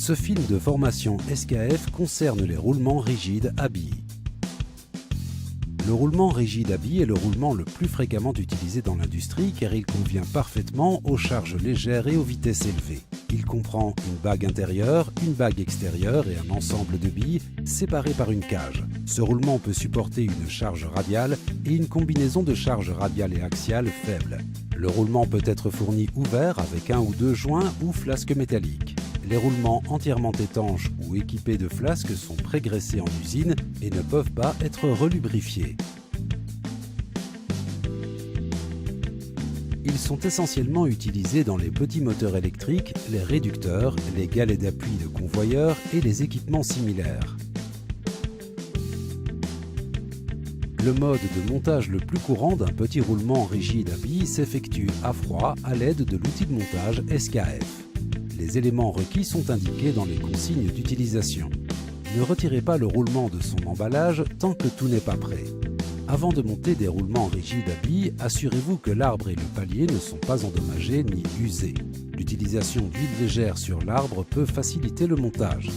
Ce film de formation SKF concerne les roulements rigides à billes. Le roulement rigide à billes est le roulement le plus fréquemment utilisé dans l'industrie car il convient parfaitement aux charges légères et aux vitesses élevées. Il comprend une bague intérieure, une bague extérieure et un ensemble de billes séparés par une cage. Ce roulement peut supporter une charge radiale et une combinaison de charges radiales et axiales faibles. Le roulement peut être fourni ouvert avec un ou deux joints ou flasques métalliques. Les roulements entièrement étanches ou équipés de flasques sont prégraissés en usine et ne peuvent pas être relubrifiés. Ils sont essentiellement utilisés dans les petits moteurs électriques, les réducteurs, les galets d'appui de convoyeurs et les équipements similaires. Le mode de montage le plus courant d'un petit roulement rigide à billes s'effectue à froid à l'aide de l'outil de montage SKF. Les éléments requis sont indiqués dans les consignes d'utilisation. Ne retirez pas le roulement de son emballage tant que tout n'est pas prêt. Avant de monter des roulements rigides à billes, assurez-vous que l'arbre et le palier ne sont pas endommagés ni usés. L'utilisation d'huile légère sur l'arbre peut faciliter le montage.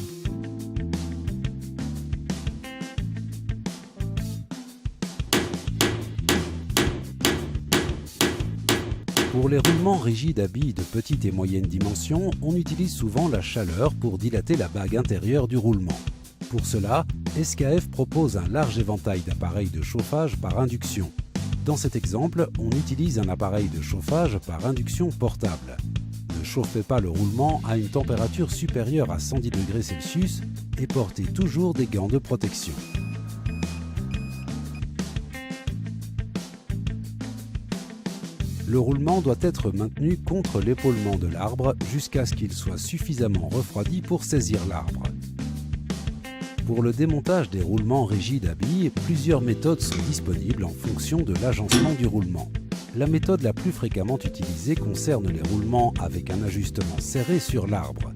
Pour les roulements rigides à billes de petite et moyenne dimension, on utilise souvent la chaleur pour dilater la bague intérieure du roulement. Pour cela, SKF propose un large éventail d'appareils de chauffage par induction. Dans cet exemple, on utilise un appareil de chauffage par induction portable. Ne chauffez pas le roulement à une température supérieure à 110 degrés Celsius et portez toujours des gants de protection. Le roulement doit être maintenu contre l'épaulement de l'arbre jusqu'à ce qu'il soit suffisamment refroidi pour saisir l'arbre. Pour le démontage des roulements rigides à billes, plusieurs méthodes sont disponibles en fonction de l'agencement du roulement. La méthode la plus fréquemment utilisée concerne les roulements avec un ajustement serré sur l'arbre.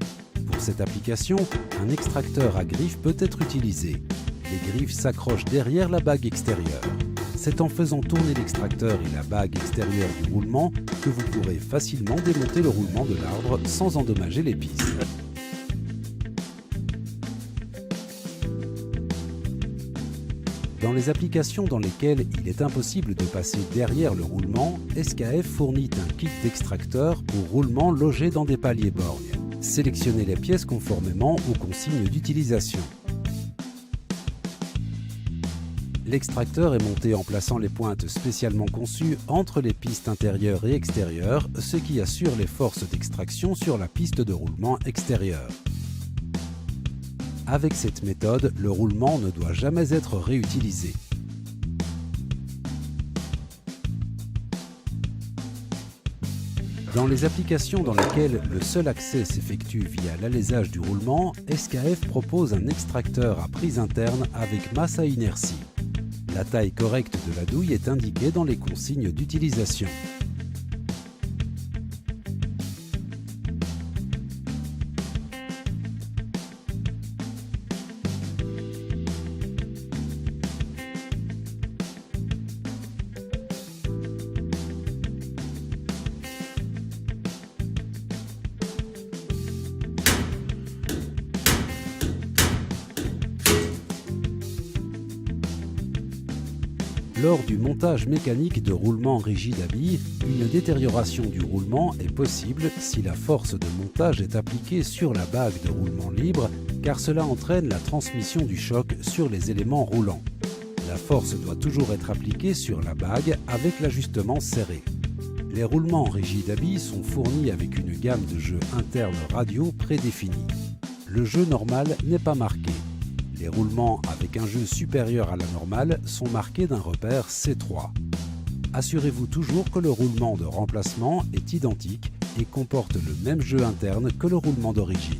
Pour cette application, un extracteur à griffes peut être utilisé. Les griffes s'accrochent derrière la bague extérieure. C'est en faisant tourner l'extracteur et la bague extérieure du roulement que vous pourrez facilement démonter le roulement de l'arbre sans endommager les pistes. Dans les applications dans lesquelles il est impossible de passer derrière le roulement, SKF fournit un kit d'extracteur pour roulement logé dans des paliers borgnes. Sélectionnez les pièces conformément aux consignes d'utilisation. L'extracteur est monté en plaçant les pointes spécialement conçues entre les pistes intérieures et extérieures, ce qui assure les forces d'extraction sur la piste de roulement extérieure. Avec cette méthode, le roulement ne doit jamais être réutilisé. Dans les applications dans lesquelles le seul accès s'effectue via l'alésage du roulement, SKF propose un extracteur à prise interne avec masse à inertie. La taille correcte de la douille est indiquée dans les consignes d'utilisation. Lors du montage mécanique de roulements rigides à billes, une détérioration du roulement est possible si la force de montage est appliquée sur la bague de roulement libre, car cela entraîne la transmission du choc sur les éléments roulants. La force doit toujours être appliquée sur la bague avec l'ajustement serré. Les roulements rigides à billes sont fournis avec une gamme de jeux internes radio prédéfinie. Le jeu normal n'est pas marqué. Les roulements avec un jeu supérieur à la normale sont marqués d'un repère C3. Assurez-vous toujours que le roulement de remplacement est identique et comporte le même jeu interne que le roulement d'origine.